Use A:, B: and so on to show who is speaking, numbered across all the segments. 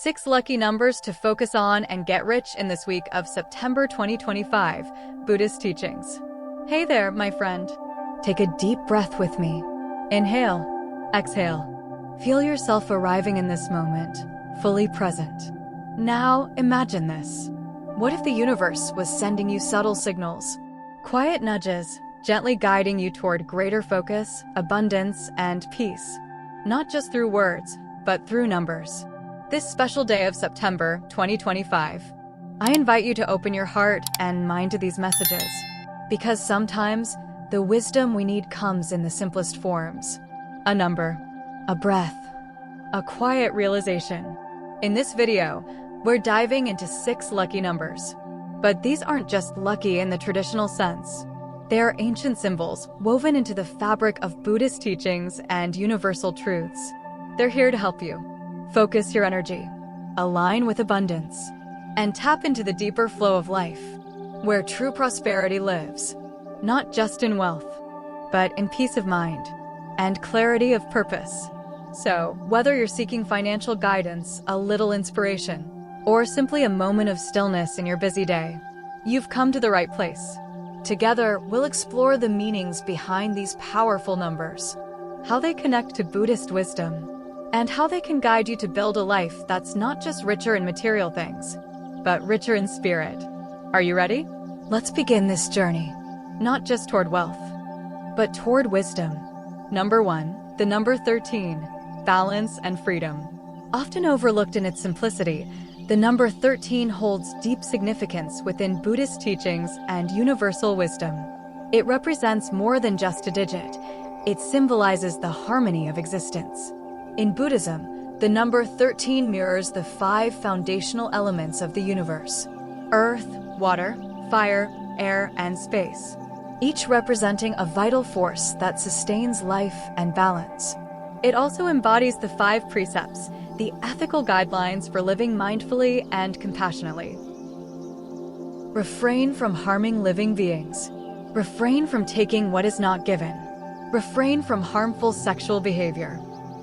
A: 6 lucky numbers to focus on and get rich in this week of September 2025, Buddhist teachings. Hey there, my friend. Take a deep breath with me. Inhale, exhale. Feel yourself arriving in this moment, fully present. Now, imagine this. What if the universe was sending you subtle signals? Quiet nudges, gently guiding you toward greater focus, abundance, and peace. Not just through words, but through numbers. This special day of September 2025, I invite you to open your heart and mind to these messages. Because sometimes, the wisdom we need comes in the simplest forms. A number, a breath, a quiet realization. In this video, we're diving into 6 lucky numbers. But these aren't just lucky in the traditional sense. They are ancient symbols woven into the fabric of Buddhist teachings and universal truths. They're here to help you. Focus your energy, align with abundance, and tap into the deeper flow of life, where true prosperity lives, not just in wealth, but in peace of mind and clarity of purpose. So, whether you're seeking financial guidance, a little inspiration, or simply a moment of stillness in your busy day, you've come to the right place. Together, we'll explore the meanings behind these powerful numbers, how they connect to Buddhist wisdom, and how they can guide you to build a life that's not just richer in material things, but richer in spirit. Are you ready? Let's begin this journey, not just toward wealth, but toward wisdom. Number 1, the number 13, balance and freedom. Often overlooked in its simplicity, the number 13 holds deep significance within Buddhist teachings and universal wisdom. It represents more than just a digit. It symbolizes the harmony of existence. In Buddhism, the number 13 mirrors the 5 foundational elements of the universe: earth, water, fire, air, and space, each representing a vital force that sustains life and balance. It also embodies the 5 precepts, the ethical guidelines for living mindfully and compassionately. Refrain from harming living beings. Refrain from taking what is not given. Refrain from harmful sexual behavior.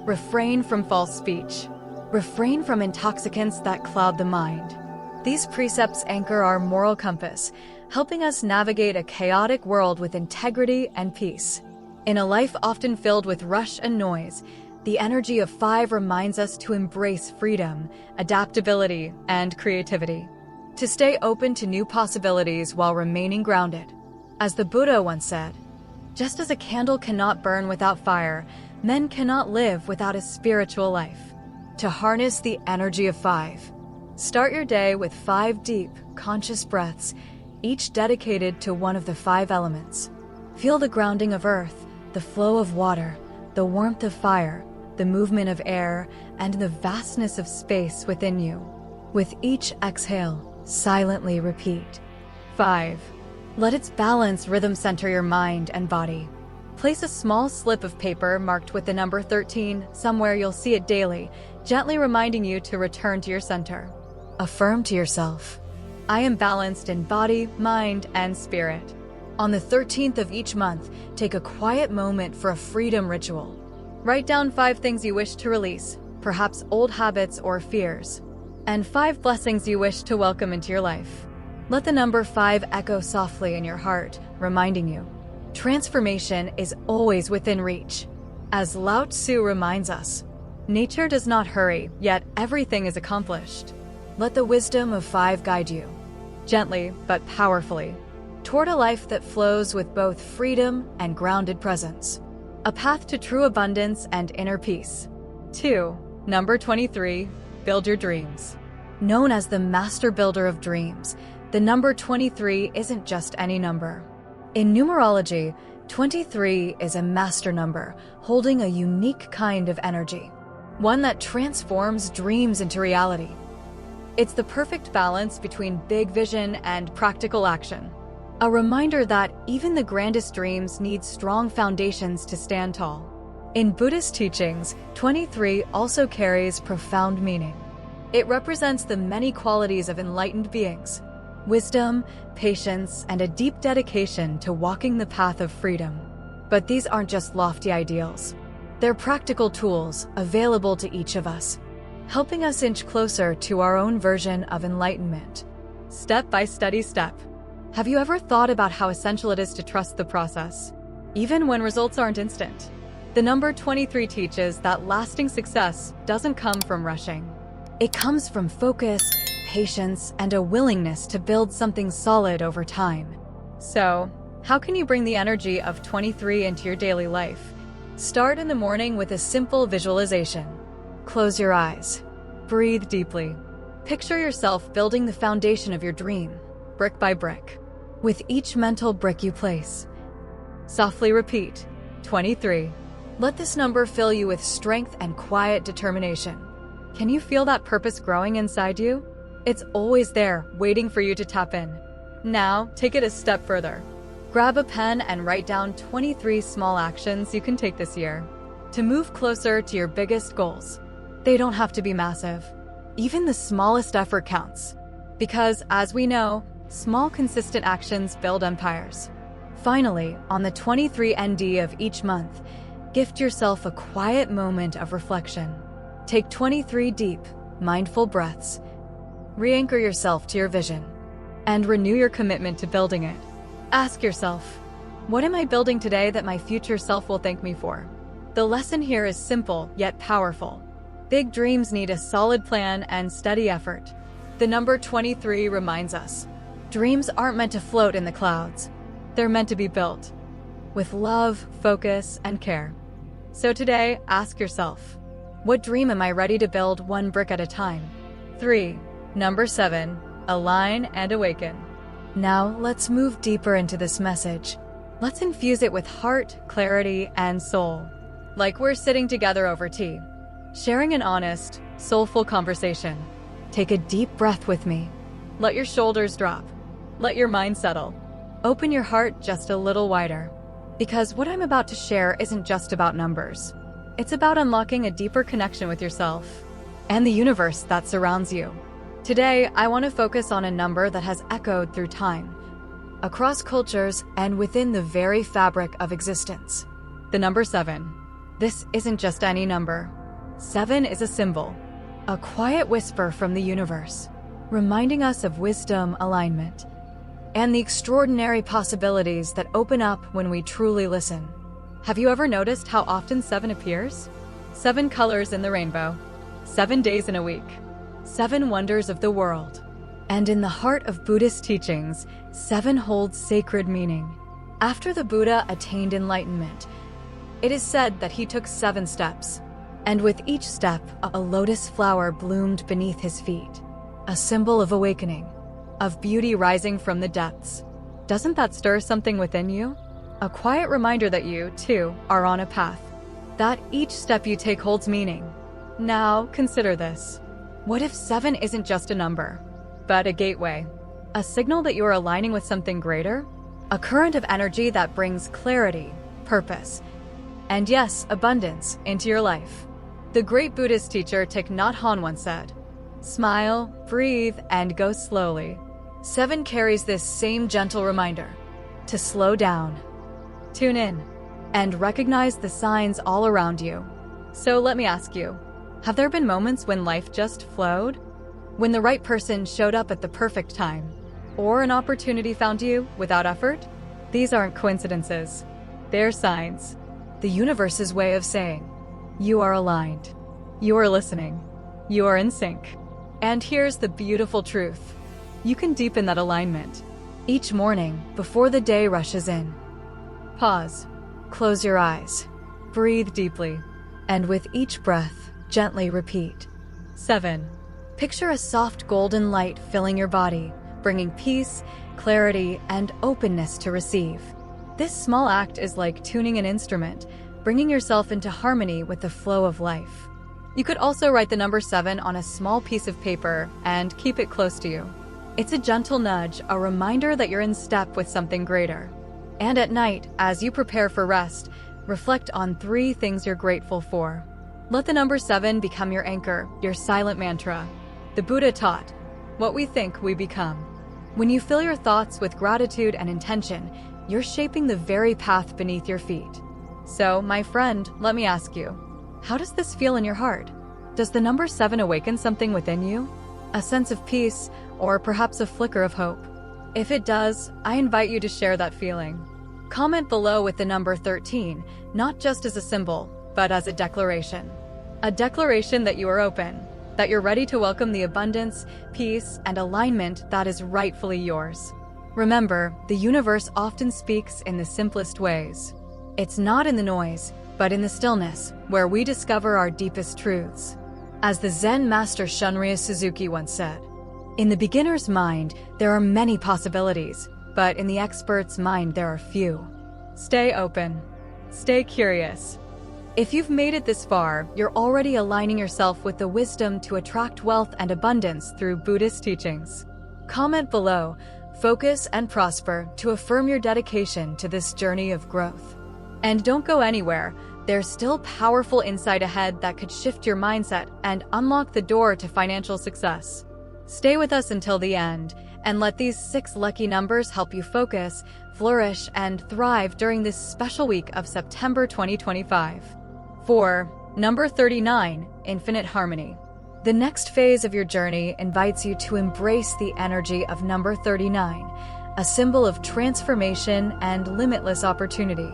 A: Refrain from false speech. Refrain from intoxicants that cloud the mind. These precepts anchor our moral compass, helping us navigate a chaotic world with integrity and peace. In a life often filled with rush and noise, the energy of 5 reminds us to embrace freedom, adaptability, and creativity. To stay open to new possibilities while remaining grounded. As the Buddha once said, just as a candle cannot burn without fire, men cannot live without a spiritual life. To harness the energy of 5, start your day with 5 deep, conscious breaths, each dedicated to one of the 5 elements. Feel the grounding of earth, the flow of water, the warmth of fire, the movement of air, and the vastness of space within you. With each exhale, silently repeat 5. Let its balance rhythm center your mind and body. Place a small slip of paper marked with the number 13 somewhere you'll see it daily, gently reminding you to return to your center. Affirm to yourself, I am balanced in body, mind, and spirit. On the 13th of each month, take a quiet moment for a freedom ritual. Write down 5 things you wish to release, perhaps old habits or fears, and 5 blessings you wish to welcome into your life. Let the number 5 echo softly in your heart, reminding you, transformation is always within reach. As Lao Tzu reminds us, nature does not hurry, yet everything is accomplished. Let the wisdom of 5 guide you, gently but powerfully, toward a life that flows with both freedom and grounded presence. A path to true abundance and inner peace. 2. Number 23, build your dreams. Known as the master builder of dreams, the number 23 isn't just any number. In numerology, 23 is a master number, holding a unique kind of energy, one that transforms dreams into reality. It's the perfect balance between big vision and practical action. A reminder that even the grandest dreams need strong foundations to stand tall. In Buddhist teachings, 23 also carries profound meaning. It represents the many qualities of enlightened beings: wisdom, patience, and a deep dedication to walking the path of freedom. But these aren't just lofty ideals. They're practical tools available to each of us. helping us inch closer to our own version of enlightenment, step by steady step. Have you ever thought about how essential it is to trust the process, even when results aren't instant? The number 23 teaches that lasting success doesn't come from rushing. It comes from focus, patience, and a willingness to build something solid over time. So, how can you bring the energy of 23 into your daily life? Start in the morning with a simple visualization. Close your eyes. Breathe deeply. Picture yourself building the foundation of your dream, brick by brick. With each mental brick you place, softly repeat, 23. Let this number fill you with strength and quiet determination. Can you feel that purpose growing inside you? It's always there, waiting for you to tap in. Now, take it a step further. Grab a pen and write down 23 small actions you can take this year to move closer to your biggest goals. They don't have to be massive. Even the smallest effort counts. Because, as we know, small, consistent actions build empires. Finally, on the 23 ND of each month, gift yourself a quiet moment of reflection. Take 23 deep, mindful breaths. Re-anchor yourself to your vision and renew your commitment to building it. Ask yourself, what am I building today that my future self will thank me for? The lesson here is simple yet powerful. Big dreams need a solid plan and steady effort. The number 23 reminds us, dreams aren't meant to float in the clouds. They're meant to be built with love, focus, and care. So today, ask yourself, what dream am I ready to build one brick at a time? 3. Number 7. Align and awaken. Now, let's move deeper into this message. Let's infuse it with heart, clarity, and soul. Like we're sitting together over tea, sharing an honest, soulful conversation. Take a deep breath with me. Let your shoulders drop. Let your mind settle. Open your heart just a little wider. Because what I'm about to share isn't just about numbers. It's about unlocking a deeper connection with yourself and the universe that surrounds you. Today, I want to focus on a number that has echoed through time, across cultures, and within the very fabric of existence. The number 7. This isn't just any number. 7 is a symbol, a quiet whisper from the universe, reminding us of wisdom, alignment, and the extraordinary possibilities that open up when we truly listen. Have you ever noticed how often 7 appears? 7 colors in the rainbow, 7 days in a week, 7 wonders of the world. And in the heart of Buddhist teachings, 7 holds sacred meaning. After the Buddha attained enlightenment, it is said that he took 7 steps, and with each step, a lotus flower bloomed beneath his feet, a symbol of awakening, of beauty rising from the depths. Doesn't that stir something within you? A quiet reminder that you, too, are on a path, that each step you take holds meaning. Now, consider this. What if 7 isn't just a number, but a gateway? A signal that you are aligning with something greater? A current of energy that brings clarity, purpose, and yes, abundance into your life. The great Buddhist teacher Thich Nhat Hanh once said, "Smile, breathe, and go slowly." 7 carries this same gentle reminder to slow down, tune in, and recognize the signs all around you. So let me ask you, have there been moments when life just flowed? When the right person showed up at the perfect time? Or an opportunity found you without effort? These aren't coincidences. They're signs. The universe's way of saying, you are aligned. You are listening. You are in sync. And here's the beautiful truth. You can deepen that alignment. Each morning, before the day rushes in. Pause. Close your eyes. Breathe deeply. And with each breath, gently repeat. 7. Picture a soft golden light filling your body, bringing peace, clarity, and openness to receive. This small act is like tuning an instrument, bringing yourself into harmony with the flow of life. You could also write the number 7 on a small piece of paper and keep it close to you. It's a gentle nudge, a reminder that you're in step with something greater. And at night, as you prepare for rest, reflect on 3 things you're grateful for. Let the number 7 become your anchor, your silent mantra. The Buddha taught, what we think, we become. When you fill your thoughts with gratitude and intention, you're shaping the very path beneath your feet. So, my friend, let me ask you, how does this feel in your heart? Does the number 7 awaken something within you? A sense of peace, or perhaps a flicker of hope? If it does, I invite you to share that feeling. Comment below with the number 13, not just as a symbol, but as a declaration. A declaration that you are open, that you're ready to welcome the abundance, peace, and alignment that is rightfully yours. Remember, the universe often speaks in the simplest ways. It's not in the noise, but in the stillness, where we discover our deepest truths. As the Zen master Shunryu Suzuki once said, "In the beginner's mind, there are many possibilities, but in the expert's mind, there are few." Stay open. Stay curious. If you've made it this far, you're already aligning yourself with the wisdom to attract wealth and abundance through Buddhist teachings. Comment below, focus and prosper, to affirm your dedication to this journey of growth. And don't go anywhere. There's still powerful insight ahead that could shift your mindset and unlock the door to financial success. Stay with us until the end, and let these 6 lucky numbers help you focus, flourish, and thrive during this special week of September 2025. 4. Number 39, Infinite Harmony. The next phase of your journey invites you to embrace the energy of number 39, a symbol of transformation and limitless opportunity.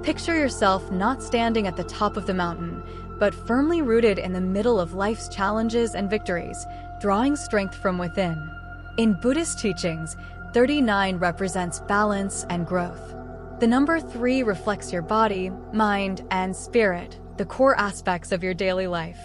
A: Picture yourself not standing at the top of the mountain, but firmly rooted in the middle of life's challenges and victories, drawing strength from within. In Buddhist teachings, 39 represents balance and growth. The number 3 reflects your body, mind, and spirit, the core aspects of your daily life.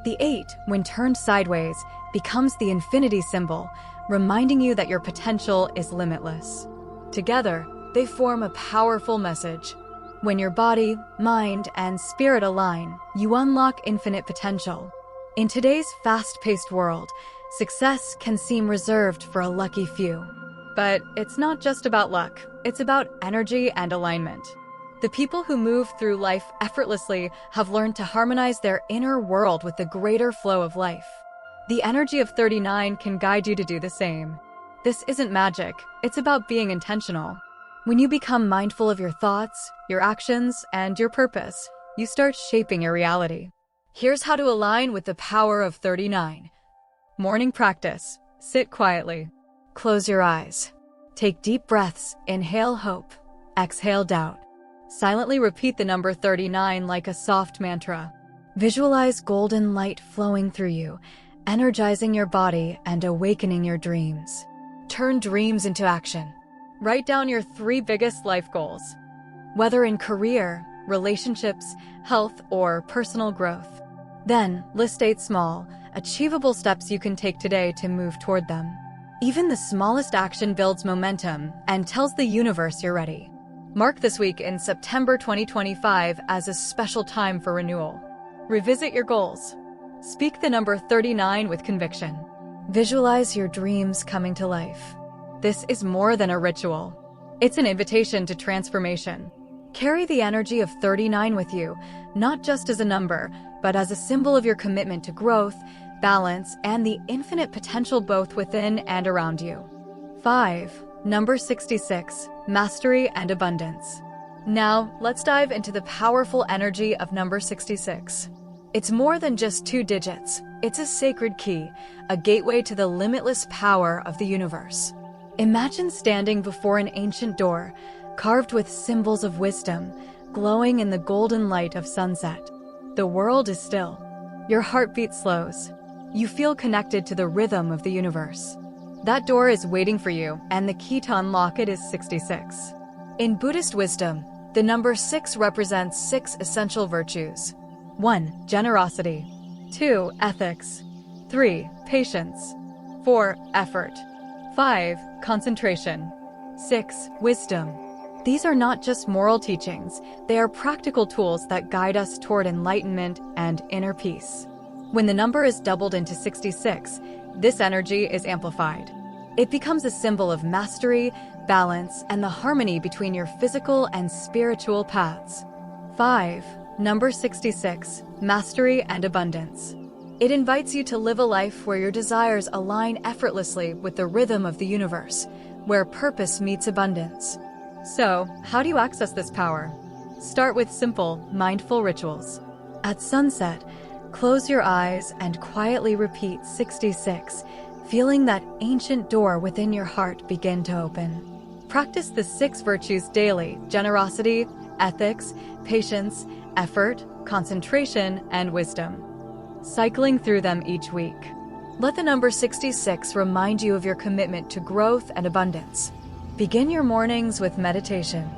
A: The 8, when turned sideways, becomes the infinity symbol, reminding you that your potential is limitless. Together, they form a powerful message. When your body, mind, and spirit align, you unlock infinite potential. In today's fast-paced world, success can seem reserved for a lucky few. But it's not just about luck, it's about energy and alignment. The people who move through life effortlessly have learned to harmonize their inner world with the greater flow of life. The energy of 39 can guide you to do the same. This isn't magic, it's about being intentional. When you become mindful of your thoughts, your actions, and your purpose, you start shaping your reality. Here's how to align with the power of 39. Morning practice. Sit quietly. Close your eyes. Take deep breaths. Inhale hope. Exhale doubt. Silently repeat the number 39 like a soft mantra. Visualize golden light flowing through you, energizing your body and awakening your dreams. Turn dreams into action. Write down your 3 biggest life goals, whether in career, relationships, health, or personal growth. Then, list 8 small, achievable steps you can take today to move toward them. Even the smallest action builds momentum and tells the universe you're ready. Mark this week in September 2025 as a special time for renewal. Revisit your goals. Speak the number 39 with conviction. Visualize your dreams coming to life. This is more than a ritual. It's an invitation to transformation. Carry the energy of 39 with you, not just as a number, but as a symbol of your commitment to growth, balance, and the infinite potential both within and around you. 5. Number 66, Mastery and Abundance. Now, let's dive into the powerful energy of number 66. It's more than just 2 digits. It's a sacred key, a gateway to the limitless power of the universe. Imagine standing before an ancient door, carved with symbols of wisdom, glowing in the golden light of sunset. The world is still. Your heartbeat slows. You feel connected to the rhythm of the universe. That door is waiting for you, and the key to unlock it is 66. In Buddhist wisdom, the number 6 represents 6 essential virtues. 1. Generosity. 2. Ethics. 3. Patience. 4. Effort. 5. Concentration. 6. Wisdom. These are not just moral teachings, they are practical tools that guide us toward enlightenment and inner peace. When the number is doubled into 66, this energy is amplified. It becomes a symbol of mastery, balance, and the harmony between your physical and spiritual paths. 5. Number 66, Mastery and Abundance. It invites you to live a life where your desires align effortlessly with the rhythm of the universe, where purpose meets abundance. So, how do you access this power? Start with simple, mindful rituals. At sunset, Close your eyes and quietly repeat 66, feeling that ancient door within your heart begin to open. Practice the 6 virtues daily: generosity, ethics, patience, effort, concentration, and wisdom. Cycling through them each week. Let the number 66 remind you of your commitment to growth and abundance. Begin your mornings with meditation.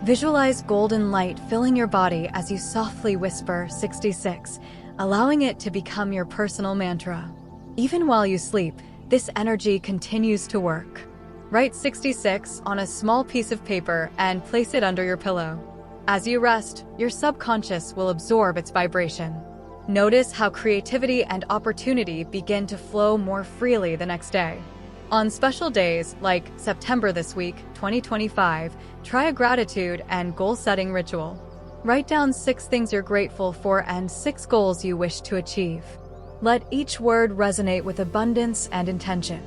A: Visualize golden light filling your body as you softly whisper 66, allowing it to become your personal mantra. Even while you sleep, this energy continues to work. Write 66 on a small piece of paper and place it under your pillow. As you rest, your subconscious will absorb its vibration. Notice how creativity and opportunity begin to flow more freely the next day. On special days like September this week, 2025, try a gratitude and goal-setting ritual. Write down 6 things you're grateful for and 6 goals you wish to achieve. Let each word resonate with abundance and intention.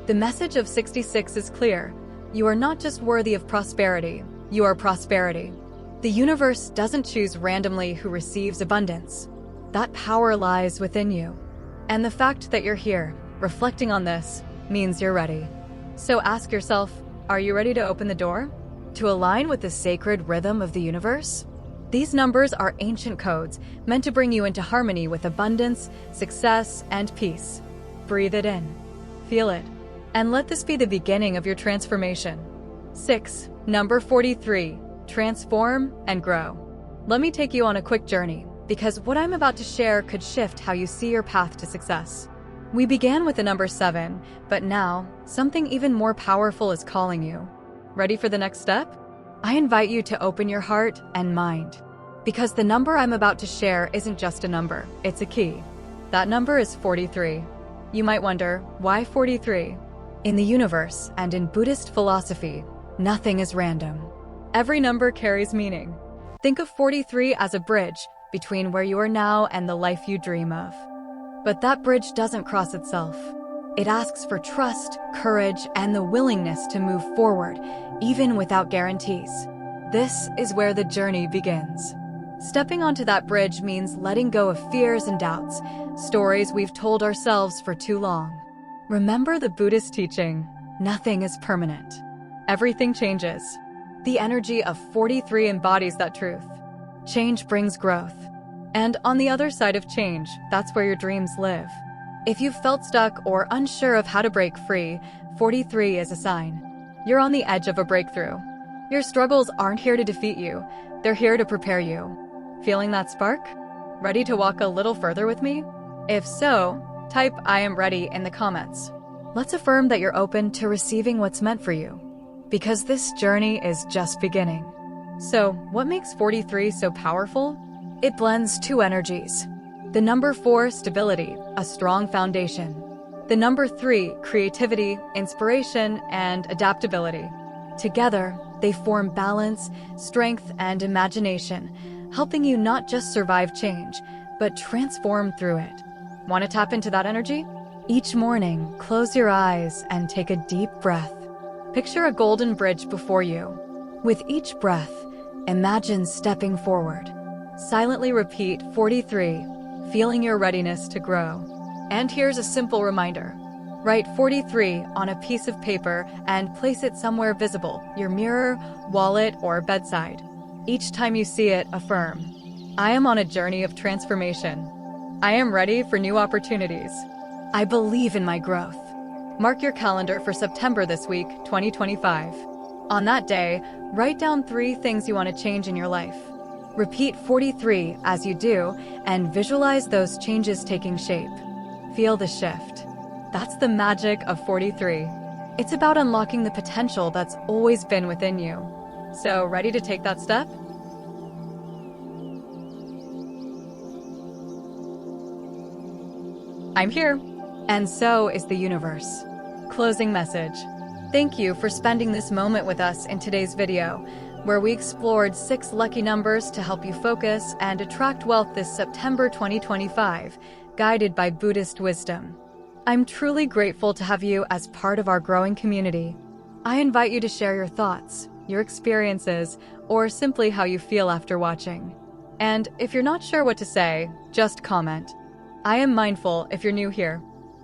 A: The message of 66 is clear. You are not just worthy of prosperity, you are prosperity. The universe doesn't choose randomly who receives abundance. That power lies within you. And the fact that you're here, reflecting on this, means you're ready. So ask yourself, are you ready to open the door? To align with the sacred rhythm of the universe? These numbers are ancient codes meant to bring you into harmony with abundance, success, and peace. Breathe it in. Feel it. And let this be the beginning of your transformation. 6. Number 43. Transform and grow. Let me take you on a quick journey, because what I'm about to share could shift how you see your path to success. We began with the number 7, but now, something even more powerful is calling you. Ready for the next step? I invite you to open your heart and mind. Because the number I'm about to share isn't just a number, it's a key. That number is 43. You might wonder, why 43? In the universe and in Buddhist philosophy, nothing is random. Every number carries meaning. Think of 43 as a bridge between where you are now and the life you dream of. But that bridge doesn't cross itself. It asks for trust, courage, and the willingness to move forward, even without guarantees. This is where the journey begins. Stepping onto that bridge means letting go of fears and doubts, stories we've told ourselves for too long. Remember the Buddhist teaching, nothing is permanent. Everything changes. The energy of 43 embodies that truth. Change brings growth. And on the other side of change, that's where your dreams live. If you've felt stuck or unsure of how to break free, 43 is a sign. You're on the edge of a breakthrough. Your struggles aren't here to defeat you, they're here to prepare you. Feeling that spark? Ready to walk a little further with me? If so, type "I am ready" in the comments. Let's affirm that you're open to receiving what's meant for you, because this journey is just beginning. So, what makes 43 so powerful? It blends 2 energies. The number 4, stability, a strong foundation. The number 3, creativity, inspiration, and adaptability. Together, they form balance, strength, and imagination, helping you not just survive change, but transform through it. Want to tap into that energy? Each morning, close your eyes and take a deep breath. Picture a golden bridge before you. With each breath, imagine stepping forward. Silently repeat 43, feeling your readiness to grow. And here's a simple reminder. Write 43 on a piece of paper and place it somewhere visible, your mirror, wallet, or bedside. Each time you see it, affirm, I am on a journey of transformation. I am ready for new opportunities. I believe in my growth. Mark your calendar for September this week, 2025. On that day, write down 3 things you want to change in your life. Repeat 43 as you do, and visualize those changes taking shape. Feel the shift. That's the magic of 43. It's about unlocking the potential that's always been within you. So, ready to take that step? I'm here. And so is the universe. Closing message. Thank you for spending this moment with us in today's video, where we explored 6 lucky numbers to help you focus and attract wealth this September 2025, guided by Buddhist wisdom. I'm truly grateful to have you as part of our growing community. I invite you to share your thoughts, your experiences, or simply how you feel after watching. And if you're not sure what to say, just comment. I am mindful if you're new here.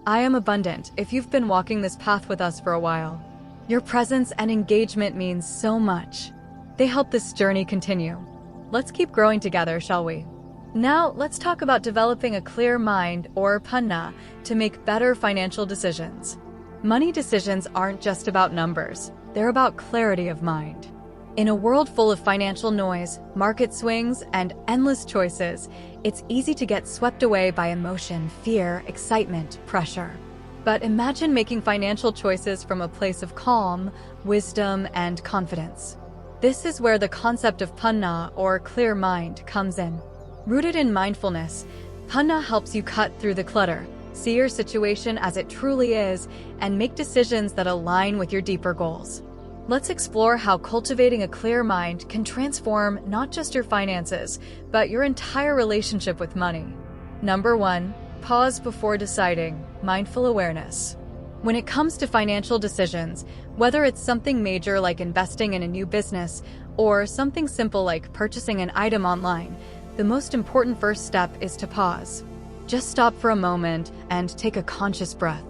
A: I am abundant if you've been walking this path with us for a while. Your presence and engagement means so much. They help this journey continue. Let's keep growing together, shall we? Now, let's talk about developing a clear mind, or panna, to make better financial decisions. Money decisions aren't just about numbers. They're about clarity of mind. In a world full of financial noise, market swings, and endless choices, it's easy to get swept away by emotion, fear, excitement, pressure. But imagine making financial choices from a place of calm, wisdom, and confidence. This is where the concept of panna, or clear mind, comes in. Rooted in mindfulness, panna helps you cut through the clutter, see your situation as it truly is, and make decisions that align with your deeper goals. Let's explore how cultivating a clear mind can transform not just your finances, but your entire relationship with money. Number 1, pause before deciding, mindful awareness. When it comes to financial decisions, whether it's something major like investing in a new business or something simple like purchasing an item online, the most important first step is to pause. Just stop for a moment and take a conscious breath.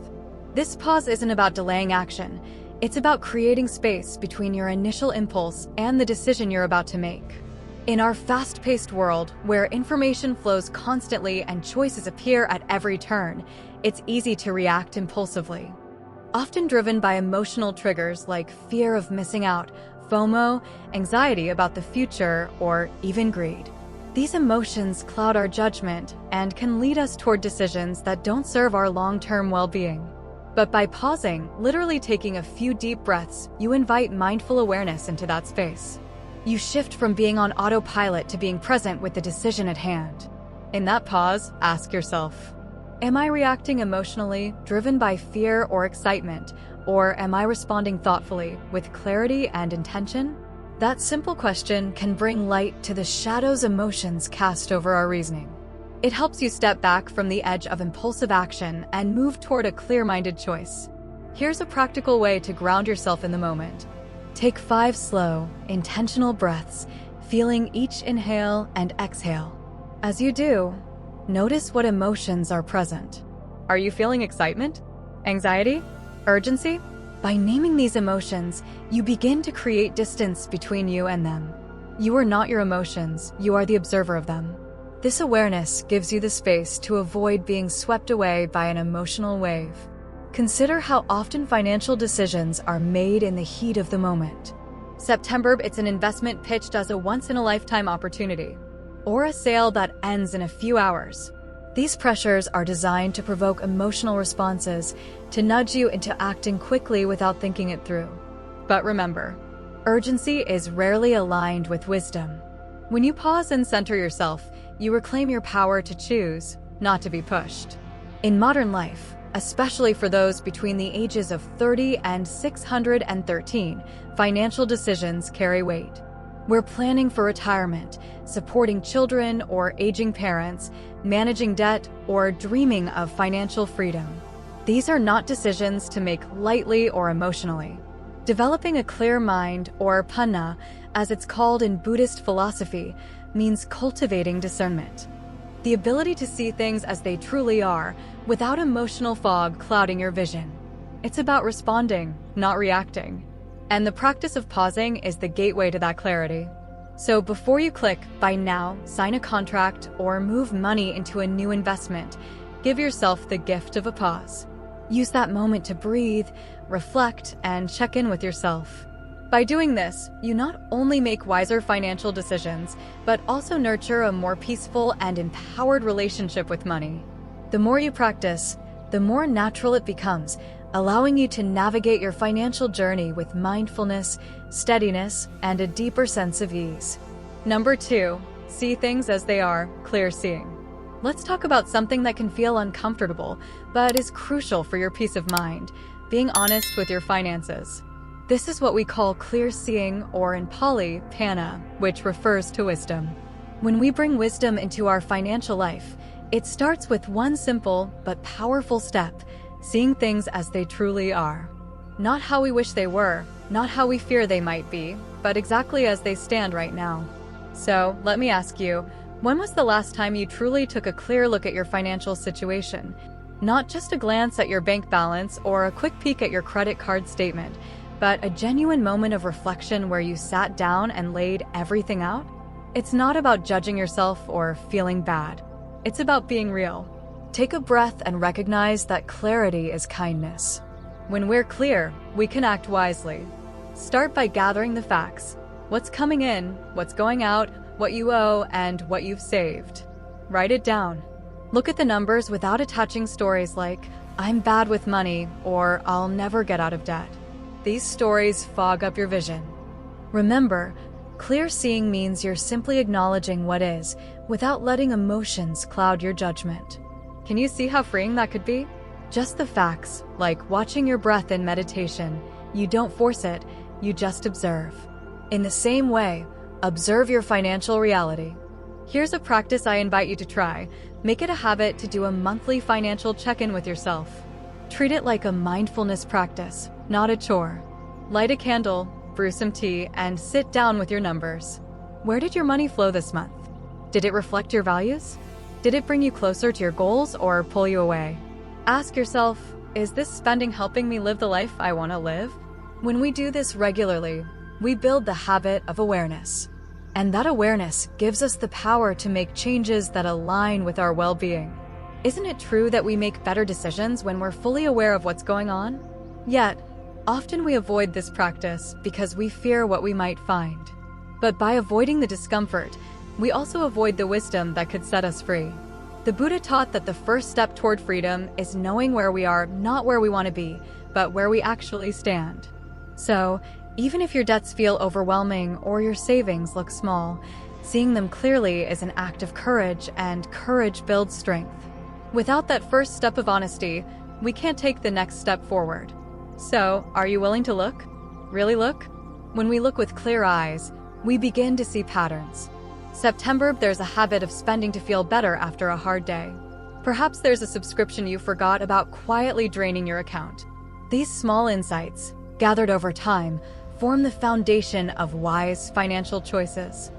A: This pause isn't about delaying action. It's about creating space between your initial impulse and the decision you're about to make. In our fast-paced world, where information flows constantly and choices appear at every turn, it's easy to react impulsively. Often driven by emotional triggers like fear of missing out, FOMO, anxiety about the future, or even greed. These emotions cloud our judgment and can lead us toward decisions that don't serve our long-term well-being. But by pausing, literally taking a few deep breaths, you invite mindful awareness into that space. You shift from being on autopilot to being present with the decision at hand. In that pause, ask yourself, am I reacting emotionally, driven by fear or excitement, or am I responding thoughtfully, with clarity and intention? That simple question can bring light to the shadows emotions cast over our reasoning. It helps you step back from the edge of impulsive action and move toward a clear-minded choice. Here's a practical way to ground yourself in the moment. Take 5 slow, intentional breaths, feeling each inhale and exhale. As you do, notice what emotions are present. Are you feeling excitement? Anxiety? Urgency? By naming these emotions, you begin to create distance between you and them. You are not your emotions, you are the observer of them. This awareness gives you the space to avoid being swept away by an emotional wave. Consider how often financial decisions are made in the heat of the moment. September, it's an investment pitched as a once-in-a-lifetime opportunity, or a sale that ends in a few hours. These pressures are designed to provoke emotional responses, to nudge you into acting quickly without thinking it through. But remember, urgency is rarely aligned with wisdom. When you pause and center yourself, you reclaim your power to choose, not to be pushed. In modern life, especially for those between the ages of 30 and 613, financial decisions carry weight. We're planning for retirement, supporting children or aging parents, managing debt, or dreaming of financial freedom. These are not decisions to make lightly or emotionally. Developing a clear mind, or panna, as it's called in Buddhist philosophy, means cultivating discernment. The ability to see things as they truly are, without emotional fog clouding your vision. It's about responding, not reacting. And the practice of pausing is the gateway to that clarity. So before you click "Buy now," sign a contract, or move money into a new investment, give yourself the gift of a pause. Use that moment to breathe, reflect, and check in with yourself. By doing this, you not only make wiser financial decisions, but also nurture a more peaceful and empowered relationship with money. The more you practice, the more natural it becomes, allowing you to navigate your financial journey with mindfulness, steadiness, and a deeper sense of ease. Number 2, see things as they are, clear seeing. Let's talk about something that can feel uncomfortable, but is crucial for your peace of mind, being honest with your finances. This is what we call clear seeing, or in Pali, panna, which refers to wisdom. When we bring wisdom into our financial life, it starts with one simple but powerful step: seeing things as they truly are. Not how we wish they were, not how we fear they might be, but exactly as they stand right now. So, let me ask you, When was the last time you truly took a clear look at your financial situation? Not just a glance at your bank balance or a quick peek at your credit card statement, but a genuine moment of reflection where you sat down and laid everything out? It's not about judging yourself or feeling bad. It's about being real. Take a breath and recognize that clarity is kindness. When we're clear, we can act wisely. Start by gathering the facts. What's coming in, what's going out, what you owe, and what you've saved. Write it down. Look at the numbers without attaching stories like, "I'm bad with money," or "I'll never get out of debt." These stories fog up your vision. Remember, clear seeing means you're simply acknowledging what is, without letting emotions cloud your judgment. Can you see how freeing that could be? Just the facts, like watching your breath in meditation. You don't force it, you just observe. In the same way, observe your financial reality. Here's a practice I invite you to try. Make it a habit to do a monthly financial check-in with yourself. Treat it like a mindfulness practice, not a chore. Light a candle, brew some tea, and sit down with your numbers. Where did your money flow this month? Did it reflect your values? Did it bring you closer to your goals or pull you away? Ask yourself, is this spending helping me live the life I want to live? When we do this regularly, we build the habit of awareness. And that awareness gives us the power to make changes that align with our well-being. Isn't it true that we make better decisions when we're fully aware of what's going on? Yet, often we avoid this practice because we fear what we might find. But by avoiding the discomfort, we also avoid the wisdom that could set us free. The Buddha taught that the first step toward freedom is knowing where we are, not where we want to be, but where we actually stand. So, even if your debts feel overwhelming or your savings look small, seeing them clearly is an act of courage, and courage builds strength. Without that first step of honesty, we can't take the next step forward. So, are you willing to look? Really look? When we look with clear eyes, we begin to see patterns. September, there's a habit of spending to feel better after a hard day. Perhaps there's a subscription you forgot about quietly draining your account. These small insights, gathered over time, form the foundation of wise financial choices.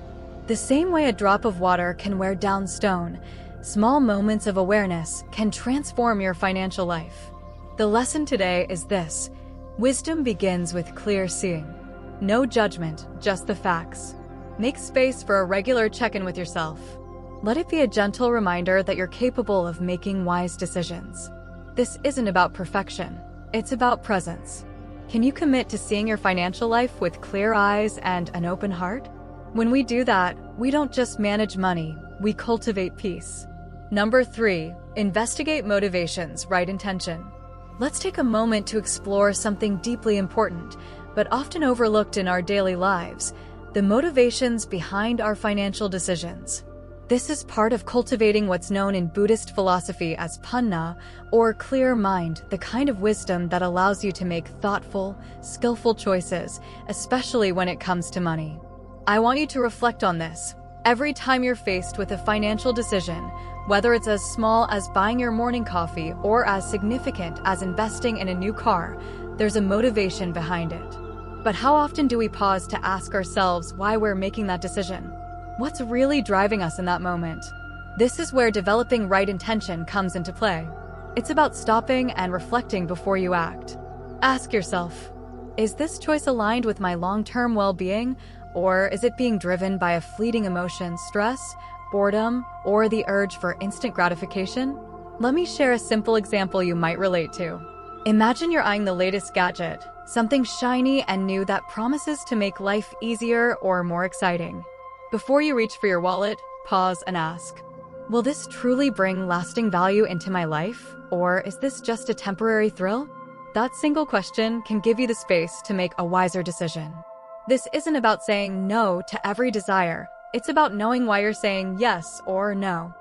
A: The same way a drop of water can wear down stone, small moments of awareness can transform your financial life. The lesson today is this: wisdom begins with clear seeing. No judgment, just the facts. Make space for a regular check-in with yourself. Let it be a gentle reminder that you're capable of making wise decisions. This isn't about perfection, it's about presence. Can you commit to seeing your financial life with clear eyes and an open heart? When we do that, we don't just manage money, we cultivate peace. Number 3, investigate motivations, right intention. Let's take a moment to explore something deeply important, but often overlooked in our daily lives: the motivations behind our financial decisions. This is part of cultivating what's known in Buddhist philosophy as panna, or clear mind, the kind of wisdom that allows you to make thoughtful, skillful choices, especially when it comes to money. I want you to reflect on this. Every time you're faced with a financial decision, whether it's as small as buying your morning coffee or as significant as investing in a new car, there's a motivation behind it. But how often do we pause to ask ourselves why we're making that decision? What's really driving us in that moment? This is where developing right intention comes into play. It's about stopping and reflecting before you act. Ask yourself, is this choice aligned with my long-term well-being, or is it being driven by a fleeting emotion, stress, boredom, or the urge for instant gratification? Let me share a simple example you might relate to. Imagine you're eyeing the latest gadget, something shiny and new that promises to make life easier or more exciting. Before you reach for your wallet, pause and ask, will this truly bring lasting value into my life, or is this just a temporary thrill? That single question can give you the space to make a wiser decision. This isn't about saying no to every desire, it's about knowing why you're saying yes or no.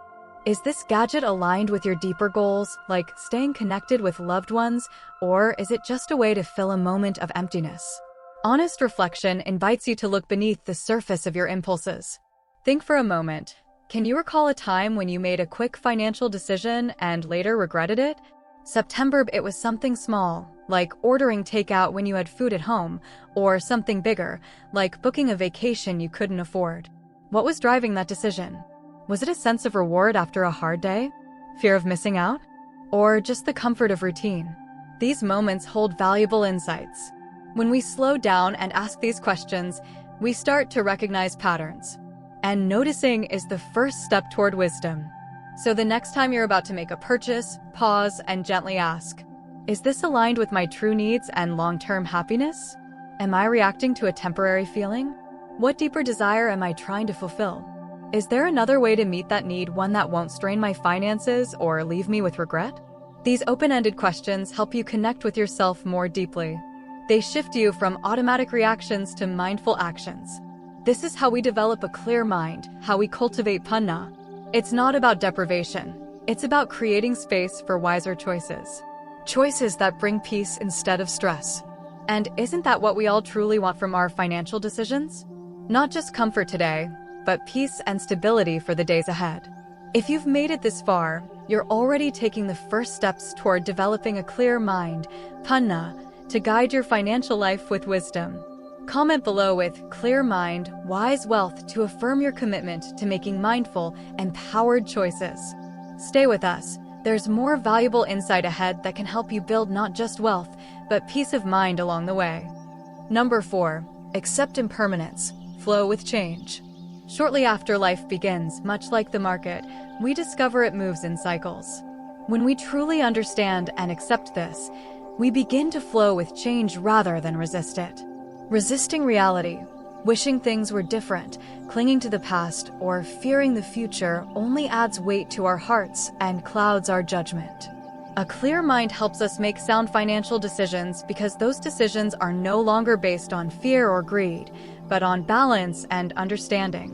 A: Is this gadget aligned with your deeper goals, like staying connected with loved ones, or is it just a way to fill a moment of emptiness? Honest reflection invites you to look beneath the surface of your impulses. Think for a moment. Can you recall a time when you made a quick financial decision and later regretted it? September, it was something small, like ordering takeout when you had food at home, or something bigger, like booking a vacation you couldn't afford. What was driving that decision? Was it a sense of reward after a hard day? Fear of missing out? Or just the comfort of routine? These moments hold valuable insights. When we slow down and ask these questions, we start to recognize patterns. And noticing is the first step toward wisdom. So the next time you're about to make a purchase, pause and gently ask, is this aligned with my true needs and long-term happiness? Am I reacting to a temporary feeling? What deeper desire am I trying to fulfill? Is there another way to meet that need, one that won't strain my finances or leave me with regret? These open-ended questions help you connect with yourself more deeply. They shift you from automatic reactions to mindful actions. This is how we develop a clear mind, how we cultivate panna. It's not about deprivation. It's about creating space for wiser choices. Choices that bring peace instead of stress. And isn't that what we all truly want from our financial decisions? Not just comfort today, but peace and stability for the days ahead. If you've made it this far, you're already taking the first steps toward developing a clear mind, panna, to guide your financial life with wisdom. Comment below with clear mind, wise wealth to affirm your commitment to making mindful, empowered choices. Stay with us. There's more valuable insight ahead that can help you build not just wealth, but peace of mind along the way. Number 4, accept impermanence, flow with change. Shortly after life begins, much like the market, we discover it moves in cycles. When we truly understand and accept this, we begin to flow with change rather than resist it. Resisting reality, wishing things were different, clinging to the past, or fearing the future only adds weight to our hearts and clouds our judgment. A clear mind helps us make sound financial decisions because those decisions are no longer based on fear or greed, but on balance and understanding.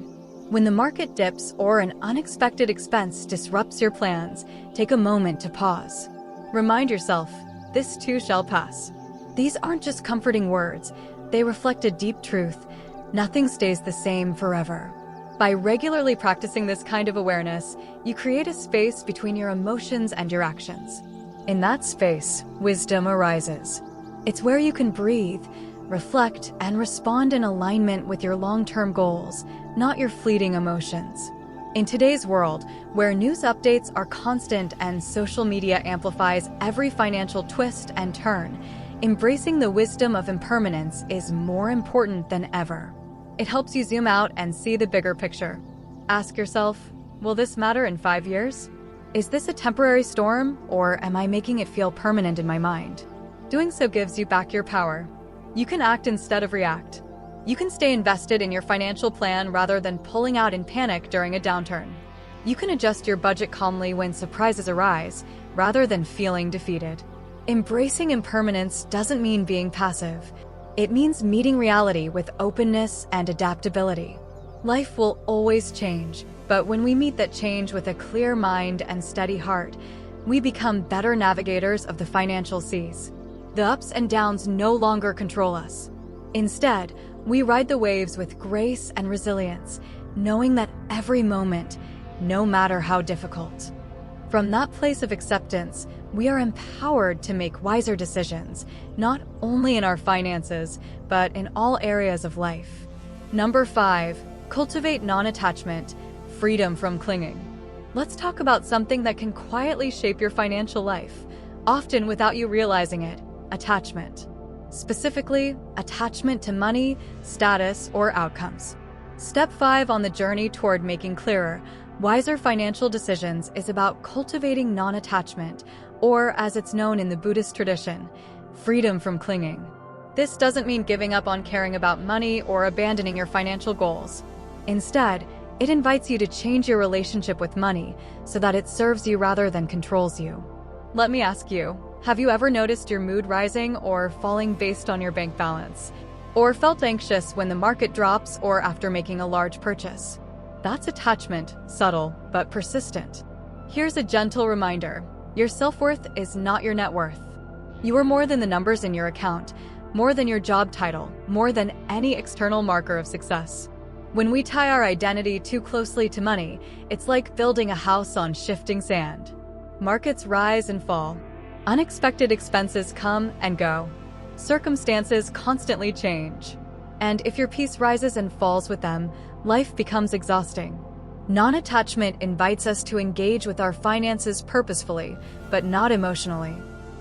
A: When the market dips or an unexpected expense disrupts your plans, take a moment to pause. Remind yourself, this too shall pass. These aren't just comforting words, they reflect a deep truth. Nothing stays the same forever. By regularly practicing this kind of awareness, you create a space between your emotions and your actions. In that space, wisdom arises. It's where you can breathe, reflect, and respond in alignment with your long-term goals, not your fleeting emotions. In today's world, where news updates are constant and social media amplifies every financial twist and turn, embracing the wisdom of impermanence is more important than ever. It helps you zoom out and see the bigger picture. Ask yourself, will this matter in 5 years? Is this a temporary storm, or am I making it feel permanent in my mind? Doing so gives you back your power. You can act instead of react. You can stay invested in your financial plan rather than pulling out in panic during a downturn. You can adjust your budget calmly when surprises arise, rather than feeling defeated. Embracing impermanence doesn't mean being passive. It means meeting reality with openness and adaptability. Life will always change, but when we meet that change with a clear mind and steady heart, we become better navigators of the financial seas. The ups and downs no longer control us. Instead, we ride the waves with grace and resilience, knowing that every moment, no matter how difficult. From that place of acceptance, we are empowered to make wiser decisions, not only in our finances, but in all areas of life. Number 5, cultivate non-attachment, freedom from clinging. Let's talk about something that can quietly shape your financial life, often without you realizing it: attachment. Specifically, attachment to money, status, or outcomes. Step 5 on the journey toward making clearer, wiser financial decisions is about cultivating non-attachment, or as it's known in the Buddhist tradition, freedom from clinging. This doesn't mean giving up on caring about money or abandoning your financial goals. Instead, it invites you to change your relationship with money so that it serves you rather than controls you. Let me ask you, have you ever noticed your mood rising or falling based on your bank balance? Or felt anxious when the market drops or after making a large purchase? That's attachment, subtle but persistent. Here's a gentle reminder: your self-worth is not your net worth. You are more than the numbers in your account, more than your job title, more than any external marker of success. When we tie our identity too closely to money, it's like building a house on shifting sand. Markets rise and fall. Unexpected expenses come and go. Circumstances constantly change. And if your peace rises and falls with them, life becomes exhausting. Non-attachment invites us to engage with our finances purposefully, but not emotionally.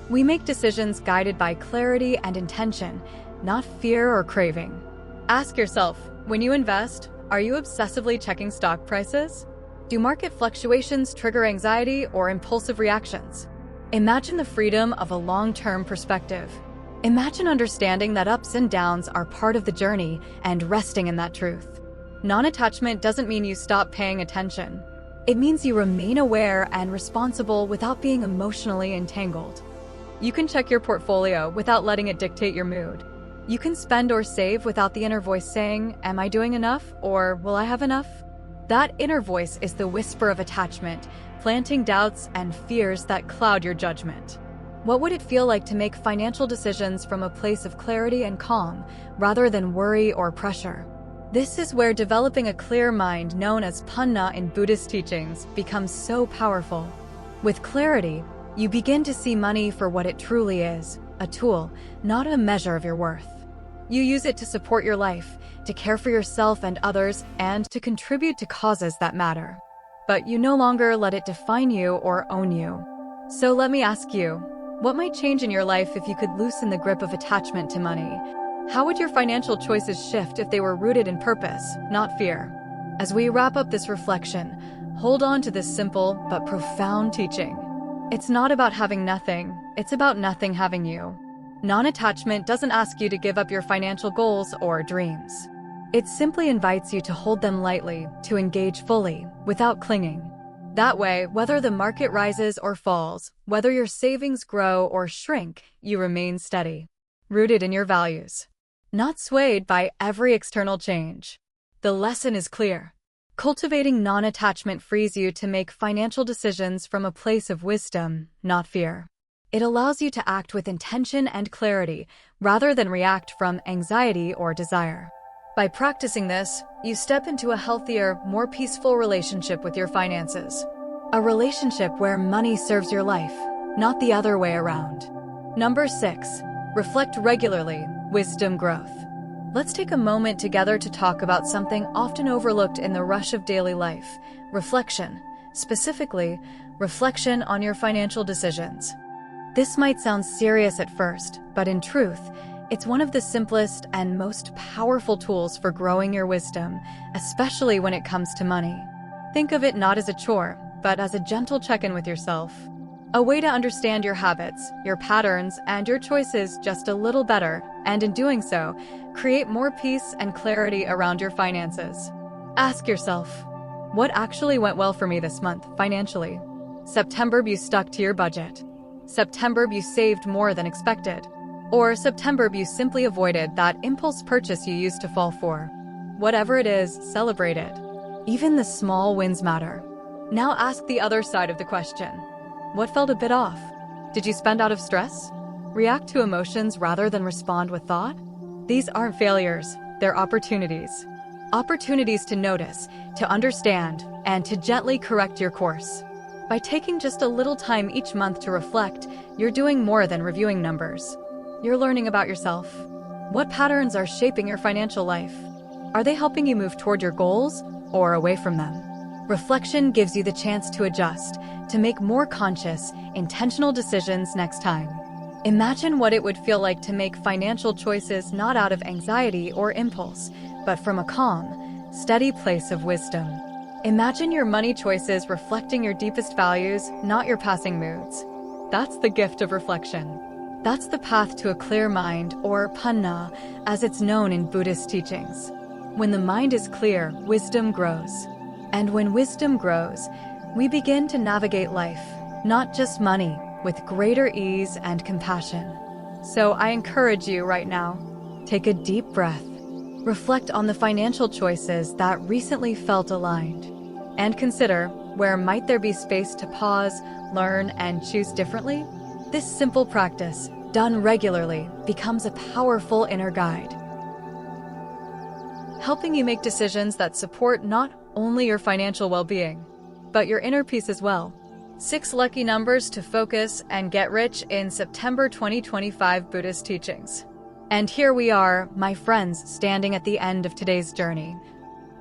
A: We make decisions guided by clarity and intention, not fear or craving. Ask yourself, when you invest, are you obsessively checking stock prices? Do market fluctuations trigger anxiety or impulsive reactions? Imagine the freedom of a long-term perspective. Imagine understanding that ups and downs are part of the journey and resting in that truth. Non-attachment doesn't mean you stop paying attention. It means you remain aware and responsible without being emotionally entangled. You can check your portfolio without letting it dictate your mood. You can spend or save without the inner voice saying, "Am I doing enough?" or "Will I have enough?" That inner voice is the whisper of attachment, planting doubts and fears that cloud your judgment. What would it feel like to make financial decisions from a place of clarity and calm, rather than worry or pressure? This is where developing a clear mind, known as panna in Buddhist teachings, becomes so powerful. With clarity, you begin to see money for what it truly is, a tool, not a measure of your worth. You use it to support your life, to care for yourself and others, and to contribute to causes that matter. But you no longer let it define you or own you. So let me ask you, what might change in your life if you could loosen the grip of attachment to money? How would your financial choices shift if they were rooted in purpose, not fear? As we wrap up this reflection, hold on to this simple but profound teaching. It's not about having nothing, it's about nothing having you. Non-attachment doesn't ask you to give up your financial goals or dreams. It simply invites you to hold them lightly, to engage fully, without clinging. That way, whether the market rises or falls, whether your savings grow or shrink, you remain steady, rooted in your values, not swayed by every external change. The lesson is clear. Cultivating non-attachment frees you to make financial decisions from a place of wisdom, not fear. It allows you to act with intention and clarity, rather than react from anxiety or desire. By practicing this, you step into a healthier, more peaceful relationship with your finances. A relationship where money serves your life, not the other way around. Number 6. Reflect regularly. Wisdom growth. Let's take a moment together to talk about something often overlooked in the rush of daily life: reflection. Specifically, reflection on your financial decisions. This might sound serious at first, but in truth, it's one of the simplest and most powerful tools for growing your wisdom, especially when it comes to money. Think of it not as a chore, but as a gentle check-in with yourself. A way to understand your habits, your patterns, and your choices just a little better, and in doing so, create more peace and clarity around your finances. Ask yourself, what actually went well for me this month financially? September, you stuck to your budget. September, you saved more than expected. Or September, you simply avoided that impulse purchase you used to fall for. Whatever it is, celebrate it. Even the small wins matter. Now ask the other side of the question. What felt a bit off? Did you spend out of stress? React to emotions rather than respond with thought? These aren't failures, they're opportunities. Opportunities to notice, to understand, and to gently correct your course. By taking just a little time each month to reflect, you're doing more than reviewing numbers. You're learning about yourself. What patterns are shaping your financial life? Are they helping you move toward your goals or away from them? Reflection gives you the chance to adjust, to make more conscious, intentional decisions next time. Imagine what it would feel like to make financial choices not out of anxiety or impulse, but from a calm, steady place of wisdom. Imagine your money choices reflecting your deepest values, not your passing moods. That's the gift of reflection. That's the path to a clear mind, or panna, as it's known in Buddhist teachings. When the mind is clear, wisdom grows. And when wisdom grows, we begin to navigate life, not just money, with greater ease and compassion. So I encourage you right now, take a deep breath. Reflect on the financial choices that recently felt aligned. And consider, where might there be space to pause, learn, and choose differently? This simple practice, done regularly, becomes a powerful inner guide, helping you make decisions that support not only your financial well-being, but your inner peace as well. 6 lucky numbers to focus and get rich in September 2025 Buddhist teachings. And here we are, my friends, standing at the end of today's journey.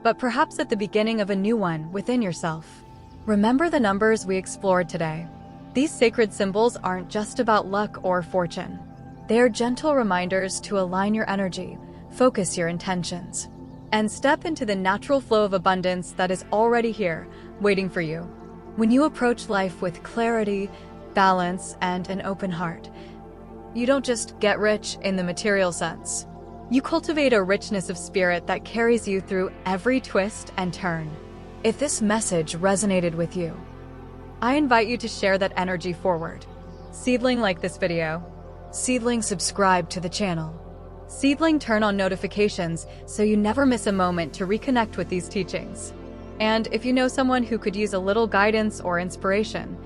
A: but perhaps at the beginning of a new one within yourself. Remember the numbers we explored today. These sacred symbols aren't just about luck or fortune. They are gentle reminders to align your energy, focus your intentions, and step into the natural flow of abundance that is already here, waiting for you. When you approach life with clarity, balance, and an open heart, you don't just get rich in the material sense. You cultivate a richness of spirit that carries you through every twist and turn. If this message resonated with you, I invite you to share that energy forward. Seedling, like this video. Seedling, subscribe to the channel. Seedling, turn on notifications so you never miss a moment to reconnect with these teachings. And if you know someone who could use a little guidance or inspiration,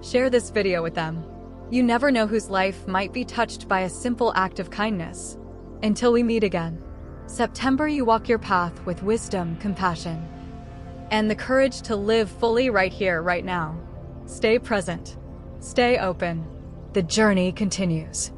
A: share this video with them. You never know whose life might be touched by a simple act of kindness. Until we meet again, September, you walk your path with wisdom, compassion, and the courage to live fully right here, right now. Stay present. Stay open. The journey continues.